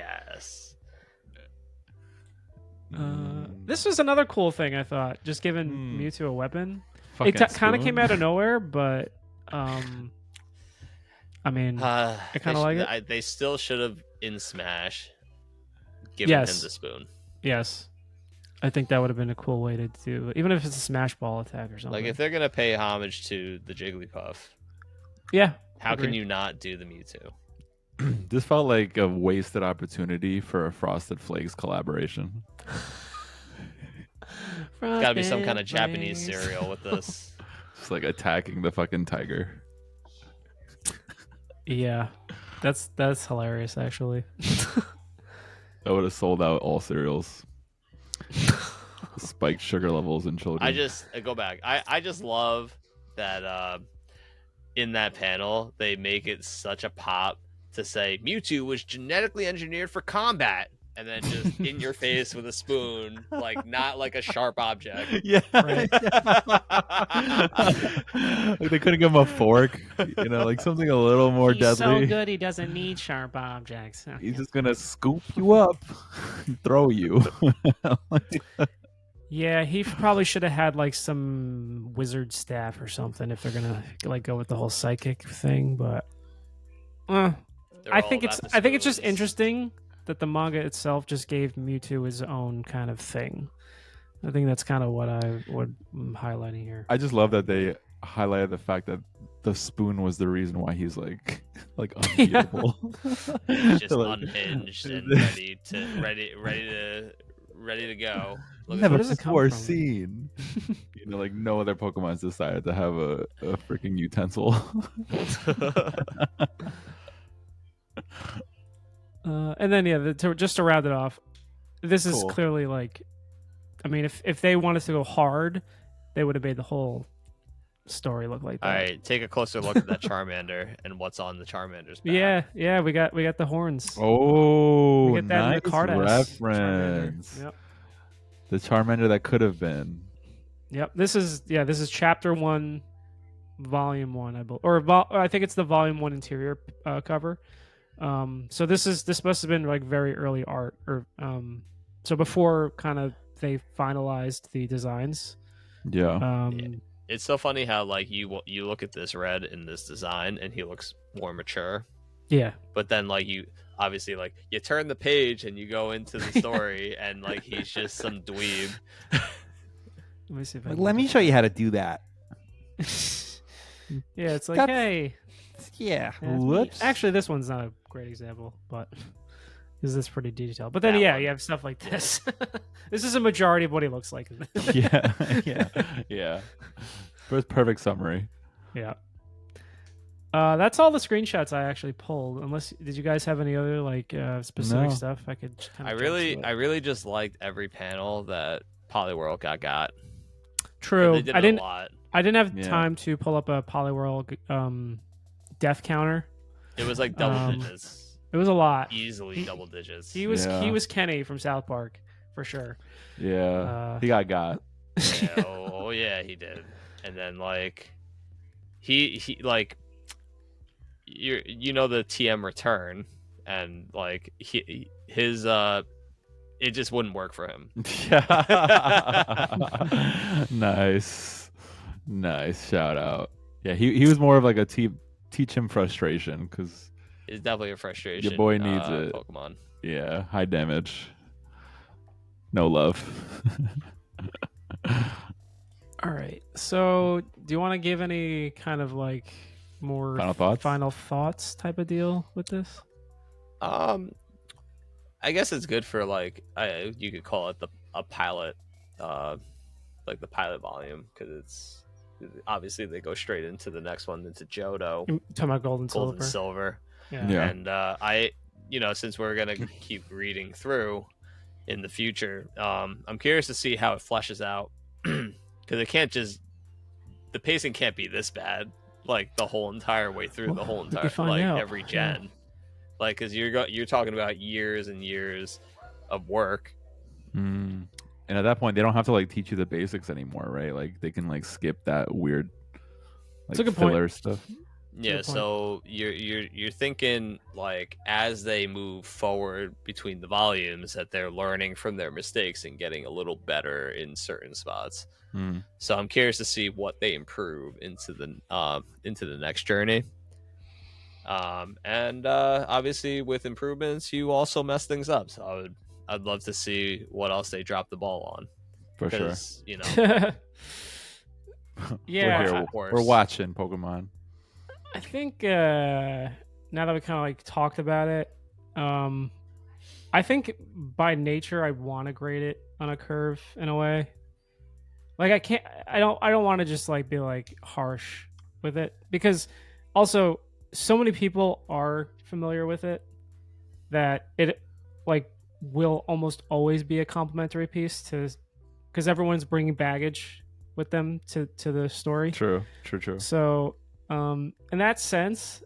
This was another cool thing I thought. Just giving Mewtwo a weapon. Fucking It kind of spoon. came out of nowhere, but I mean, I kind of like it. They still should have in Smash given him the spoon. Yes. I think that would have been a cool way to do it, even if it's a Smash Ball attack or something. Like if they're gonna pay homage to the Jigglypuff, how can you not do the Mewtwo? This felt like a wasted opportunity for a Frosted Flakes collaboration. Got to be some kind of Japanese cereal with this. Just like attacking the fucking tiger. Yeah, that's hilarious actually. That would have sold out all cereals. Spiked sugar levels in children. I go back. I just love that in that panel they make it such a pop to say Mewtwo was genetically engineered for combat, and then just in your face with a spoon, like not like a sharp object. Yeah. Right. Like they couldn't give him a fork, you know, like something a little more He's deadly. so good he doesn't need sharp objects. He's just gonna scoop you up, and throw you. Yeah, he probably should have had like some wizard staff or something if they're gonna like go with the whole psychic thing. But I think it's just interesting that the manga itself just gave Mewtwo his own kind of thing. I think that's kind of what I'm highlighting here. I just love that they highlighted the fact that the spoon was the reason why he's like Yeah. unbeatable. He's just So, like, unhinged and ready to go. Look never at does it this. come before from? seen. Like no other Pokemon's decided to have a freaking utensil. And then just to round it off, this is Cool. clearly like, I mean, if they wanted to go hard, they would have made the whole story look like that. All right, take a closer look at that Charmander and what's on the Charmander's back. Yeah, we got the horns. Oh, We get that in nice the Cardass Charmander. reference. Yep. The Charmander that could have been. Yep. This is chapter 1, volume 1, I think it's the volume 1 interior cover. So this must have been like very early art, or so before kind of they finalized the designs. Yeah. It's so funny how like you look at this Red in this design and he looks more mature, Yeah. but then like you obviously like you turn the page and you go into the story and like he's just some dweeb. Let me see if I Like, can let me get show you how to do that. Yeah, it's like, That's- hey. Yeah. Yeah, it's Whoops. Actually, this one's not a great example, but because it's pretty detailed. But then, That yeah, one. you have stuff like this. This is a majority of what he looks like. Yeah. Yeah. First perfect summary. Yeah. That's all the screenshots I actually pulled. Unless, did you guys have any other like specific No. stuff I could? Kind I of really just liked every panel that Poliwhirl got. True. They did I it didn't. a lot. I didn't have Yeah. time to pull up a Poliwhirl death counter. It was like double Um, digits, It was a lot. easily double digits. He was Yeah. Kenny from South Park for sure. Yeah. He got. Yeah, oh yeah, he did. And then like he like you know the TM return and like his it just wouldn't work for him. Yeah. Nice. Shout out. Yeah, he was more of like a teach him frustration because It's definitely a frustration. boy needs it. Pokemon. yeah, high damage. No love. All right. So, do you want to give any kind of like more Final thoughts? type of deal with this? I guess it's good for like you could call it a pilot, like the pilot volume because it's obviously they go straight into the next one into Johto, You're talking about gold and Gold and silver. Silver. Yeah. And since we're gonna keep reading through in the future, I'm curious to see how it fleshes out because it can't just the pacing can't be this bad like the whole entire way through the whole We could entire find like out. every Yeah. gen, like because you're talking about years and years of work. Mm. And at that point, they don't have to like teach you the basics anymore, right? Like they can like skip that weird like It's a good point. filler stuff. Yeah, Good point. so you're thinking like as they move forward between the volumes that they're learning from their mistakes and getting a little better in certain spots. Mm. So I'm curious to see what they improve into the next journey. And obviously with improvements, you also mess things up. So I'd love to see what else they drop the ball on. For sure. Because you know, Yeah, We're here. of course. We're watching Pokemon. I think now that we kind of like talked about it, I think by nature I want to grade it on a curve in a way. Like I don't want to just like be like harsh with it because also so many people are familiar with it that it like will almost always be a complimentary piece to because everyone's bringing baggage with them to the story. True. So, in that sense,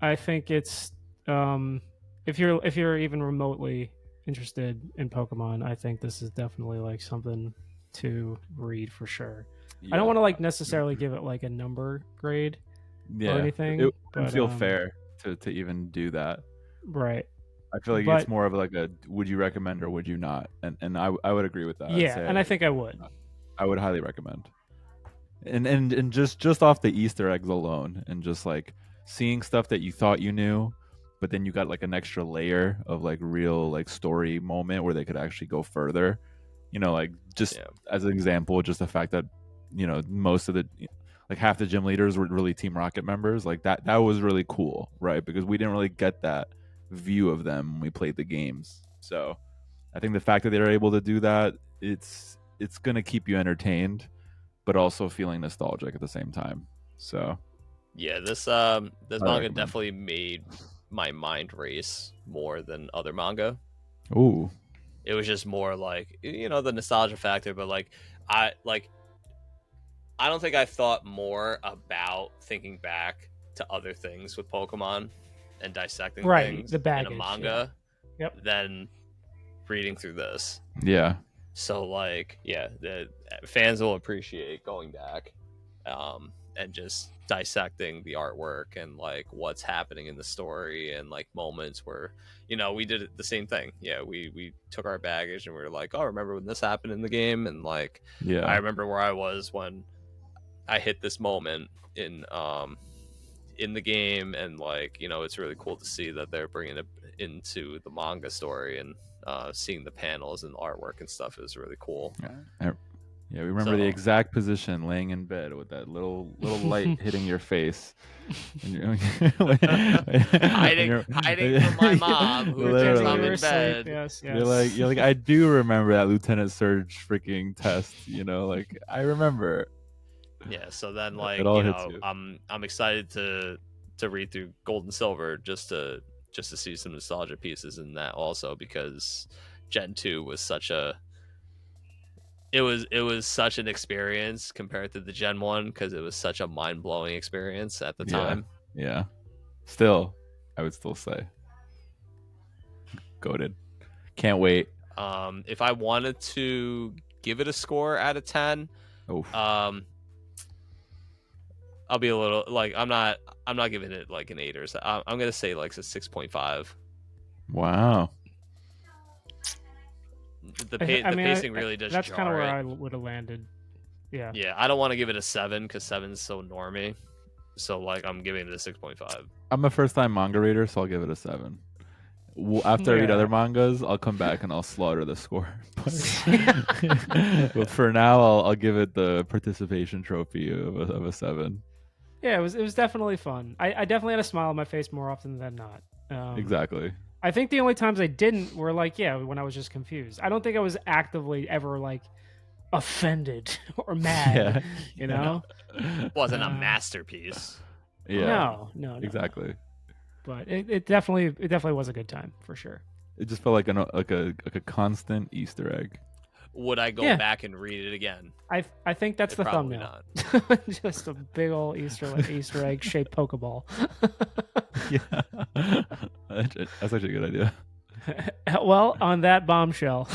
I think it's if you're even remotely interested in Pokemon, I think this is definitely like something to read for sure. I don't want to like necessarily give it like a number grade yeah. or anything. It wouldn't but, feel fair to even do that. right? I feel like But- it's more of like a would you recommend or would you not? And I would agree with that. I'd Yeah, say and I think I would. I would highly recommend. And just off the Easter eggs alone, and just like seeing stuff that you thought you knew, but then you got like an extra layer of like real like story moment where they could actually go further. You know, like just Yeah. as an example, just the fact that most of the like half the gym leaders were really Team Rocket members. Like that was really cool, right? Because we didn't really get that view of them when we played the games. So I think the fact that they're able to do that, it's gonna keep you entertained, but also feeling nostalgic at the same time. So yeah, this I manga recommend. definitely made my mind race more than other manga. Ooh, It was just more like, you know, the nostalgia factor, but like I don't think I thought more about thinking back to other things with Pokemon and dissecting Right, things the in a baggage. manga Yep. than reading through this. yeah, So like, yeah, the fans will appreciate going back and just dissecting the artwork and like what's happening in the story and like moments where, you know, we did the same thing. Yeah, we took our baggage and we were like, oh, remember when this happened in the game? And like, I yeah, remember where I was when I hit this moment in the game, and like, you know, it's really cool to see that they're bringing it into the manga story, and seeing the panels and artwork and stuff is really cool. yeah. Yeah, we remember the So exact position, laying in bed with that little light hitting your face. And hiding from my mom who thinks Pretending I'm you were in asleep. bed. Yes, yes. you're like, I do remember that Lieutenant Surge freaking test. You know, like I remember. Yeah, so then It like, all you hits know, you. I'm excited to read through Gold and Silver just to see some nostalgia pieces in that also, because Gen 2 was such a it was such an experience compared to the Gen 1, because it was such a mind-blowing experience at the Yeah, time. yeah. Still, I would still say, goated. Can't wait. If I wanted to give it a score out of 10, Oh, I'll be a little like, I'm not giving it like an 8 or so. I'm gonna say like a 6.5. wow. The I mean, pacing really does that's kind of jar where it. I would have landed. Yeah. Yeah, I don't want to give it a 7 because 7's so normy. So like, I'm giving it a 6.5. I'm a first time manga reader, so I'll give it a 7. After I read Yeah. other mangas, I'll come back and I'll slaughter the score. But for now, I'll give it the participation trophy of a 7. Yeah, it was definitely fun. I definitely had a smile on my face more often than not. Exactly. I think the only times I didn't were like, yeah, when I was just confused. I don't think I was actively ever like offended or mad. Yeah. You know? Wasn't a masterpiece. Yeah. No. Exactly. But it definitely was a good time for sure. It just felt like a constant Easter egg. Would I go Yeah. back and read it again? I think that's the Probably thumbnail. not. Just a big old Easter egg shaped Pokeball. Yeah. That's actually a good idea. Well, on that bombshell.